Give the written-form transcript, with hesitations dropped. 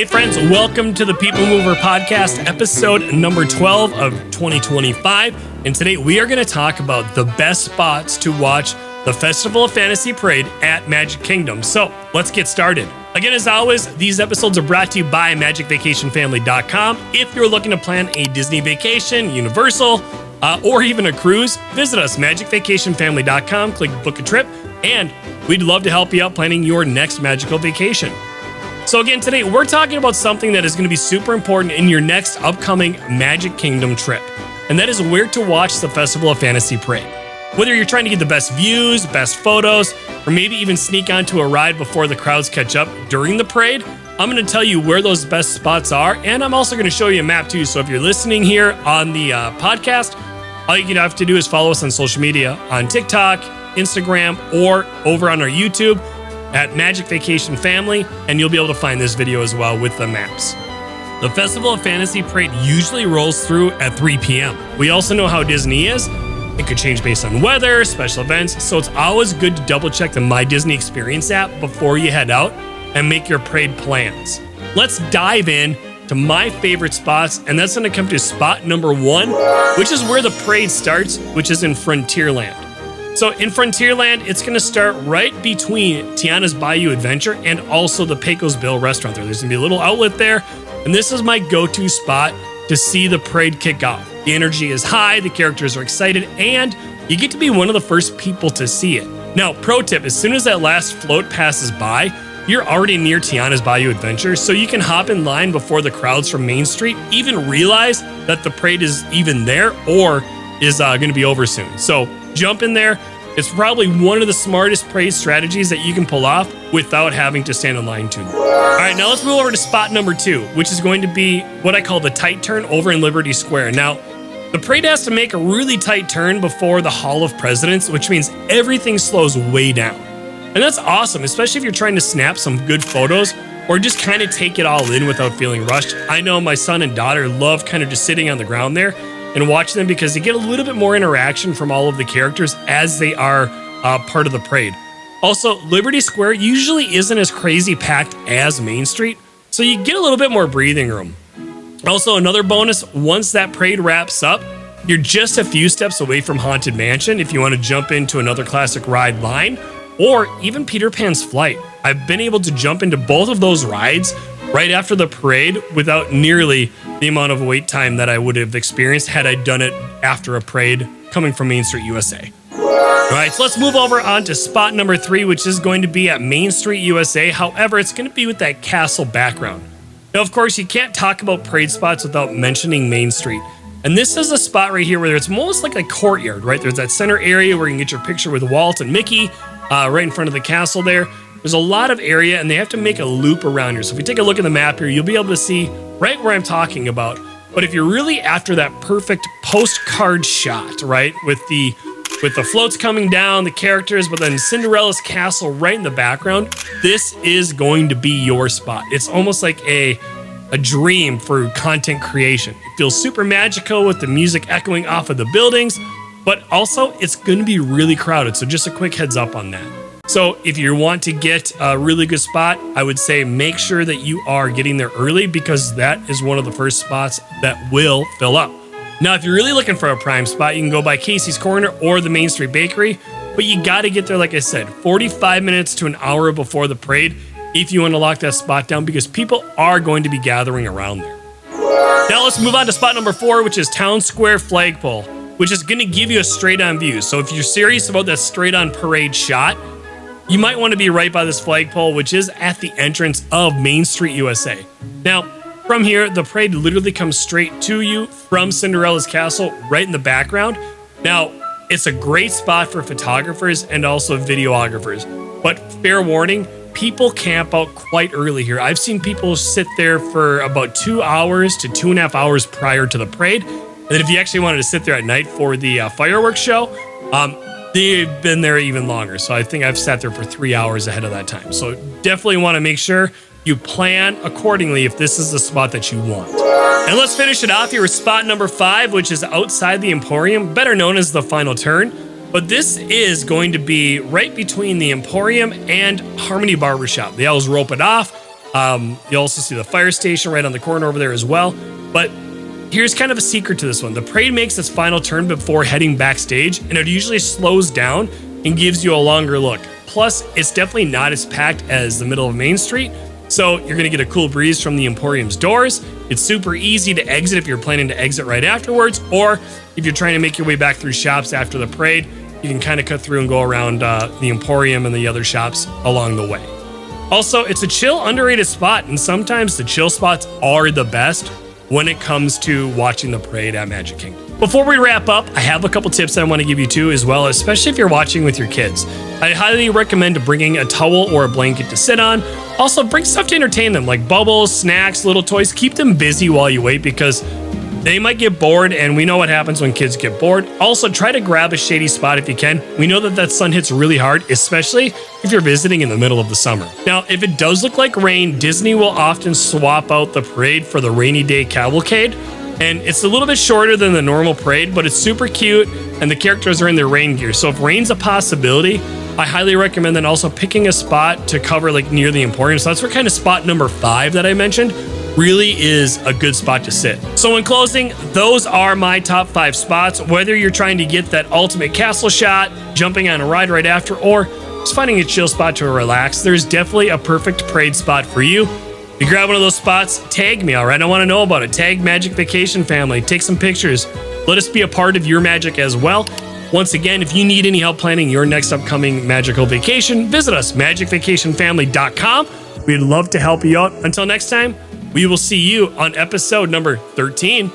Hey friends, welcome to the People Mover Podcast, episode number 12 of 2025. And today we are going to talk about the best spots to watch the Festival of Fantasy Parade at Magic Kingdom. So let's get started. Again, as always, these episodes are brought to you by MagicVacationFamily.com. If you're looking to plan a Disney vacation, Universal, or even a cruise, visit us, MagicVacationFamily.com, click book a trip, and we'd love to help you out planning your next magical vacation. So again, today we're talking about something that is going to be super important in your next upcoming Magic Kingdom trip, and that is where to watch the Festival of Fantasy Parade. Whether you're trying to get the best views, best photos, or maybe even sneak onto a ride before the crowds catch up during the parade, I'm going to tell you where those best spots are, and I'm also going to show you a map too. So if you're listening here on the podcast, all you have to do is follow us on social media, on TikTok, Instagram, or over on our YouTube at Magic Vacation Family, and you'll be able to find this video as well with the maps. The Festival of Fantasy Parade usually rolls through at 3 p.m. We also know how Disney is. It could change based on weather, special events, so it's always good to double check the My Disney Experience app before you head out and make your parade plans. Let's dive in to my favorite spots, and that's going to come to spot number 1, which is where the parade starts, which is in Frontierland. So in Frontierland, it's going to start right between Tiana's Bayou Adventure and also the Pecos Bill restaurant there. There's going to be a little outlet there, and this is my go-to spot to see the parade kick off. The energy is high, the characters are excited, and you get to be one of the first people to see it. Now, pro tip, as soon as that last float passes by, you're already near Tiana's Bayou Adventure, so you can hop in line before the crowds from Main Street even realize that the parade is even there or is going to be over soon. So jump in there. It's probably one of the smartest parade strategies that you can pull off without having to stand in line too long. All right, now let's move over to spot number 2, which is going to be what I call the tight turn over in Liberty Square. Now, the parade has to make a really tight turn before the Hall of Presidents, which means everything slows way down. And that's awesome, especially if you're trying to snap some good photos or just kind of take it all in without feeling rushed. I know my son and daughter love kind of just sitting on the ground there and watch them because you get a little bit more interaction from all of the characters as they are part of the parade. Also, Liberty Square usually isn't as crazy packed as Main Street, so you get a little bit more breathing room. Also, another bonus, once that parade wraps up, you're just a few steps away from Haunted Mansion if you want to jump into another classic ride line, or even Peter Pan's Flight. I've been able to jump into both of those rides right after the parade without nearly the amount of wait time that I would have experienced had I done it after a parade coming from Main Street USA. All right, so let's move over on to spot number 3, which is going to be at Main Street USA. However, it's going to be with that castle background. Now, of course, you can't talk about parade spots without mentioning Main Street. And this is a spot right here where it's almost like a courtyard, right? There's that center area where you can get your picture with Walt and Mickey right in front of the castle there. There's a lot of area, and they have to make a loop around here. So if you take a look at the map here, you'll be able to see right where I'm talking about. But if you're really after that perfect postcard shot, right, with the floats coming down, the characters, but then Cinderella's castle right in the background, this is going to be your spot. It's almost like a dream for content creation. It feels super magical with the music echoing off of the buildings, but also it's going to be really crowded. So just a quick heads up on that. So if you want to get a really good spot, I would say make sure that you are getting there early because that is one of the first spots that will fill up. Now, if you're really looking for a prime spot, you can go by Casey's Corner or the Main Street Bakery, but you got to get there, like I said, 45 minutes to an hour before the parade if you want to lock that spot down because people are going to be gathering around there. Now let's move on to spot number 4, which is Town Square Flagpole, which is going to give you a straight-on view. So if you're serious about that straight-on parade shot, you might want to be right by this flagpole, which is at the entrance of Main Street USA. Now, from here, the parade literally comes straight to you from Cinderella's castle right in the background. Now, it's a great spot for photographers and also videographers. But fair warning, people camp out quite early here. I've seen people sit there for about 2 hours to 2.5 hours prior to the parade. And then if you actually wanted to sit there at night for the fireworks show, they've been there even longer. So I think I've sat there for 3 hours ahead of that time. So definitely want to make sure you plan accordingly if this is the spot that you want. And let's finish it off here with spot number 5, which is outside the Emporium, better known as the Final Turn. But this is going to be right between the Emporium and Harmony Barbershop. They always rope it off. You also see the fire station right on the corner over there as well. But here's kind of a secret to this one. The parade makes its final turn before heading backstage, and it usually slows down and gives you a longer look. Plus, it's definitely not as packed as the middle of Main Street, so you're going to get a cool breeze from the Emporium's doors. It's super easy to exit if you're planning to exit right afterwards, or if you're trying to make your way back through shops after the parade, you can kind of cut through and go around the Emporium and the other shops along the way. Also, it's a chill, underrated spot, and sometimes the chill spots are the best when it comes to watching the parade at Magic Kingdom. Before we wrap up, I have a couple tips I want to give you too as well, especially if you're watching with your kids. I highly recommend bringing a towel or a blanket to sit on. Also, bring stuff to entertain them, like bubbles, snacks, little toys. Keep them busy while you wait because they might get bored, and we know what happens when kids get bored. Also, try to grab a shady spot if you can. We know that sun hits really hard, especially if you're visiting in the middle of the summer. Now, if it does look like rain, Disney will often swap out the parade for the rainy day cavalcade. And it's a little bit shorter than the normal parade, but it's super cute, and the characters are in their rain gear. So if rain's a possibility, I highly recommend then also picking a spot to cover like near the Emporium. So that's where kind of spot number 5 that I mentioned really is a good spot to sit. So in closing, those are my top 5 spots. Whether you're trying to get that ultimate castle shot, jumping on a ride right after, or just finding a chill spot to relax, there's definitely a perfect parade spot for you. If you grab one of those spots, tag me, all right? I want to know about it. Tag Magic Vacation Family. Take some pictures. Let us be a part of your magic as well. Once again, if you need any help planning your next upcoming magical vacation, visit us, magicvacationfamily.com. We'd love to help you out. Until next time, we will see you on episode number 13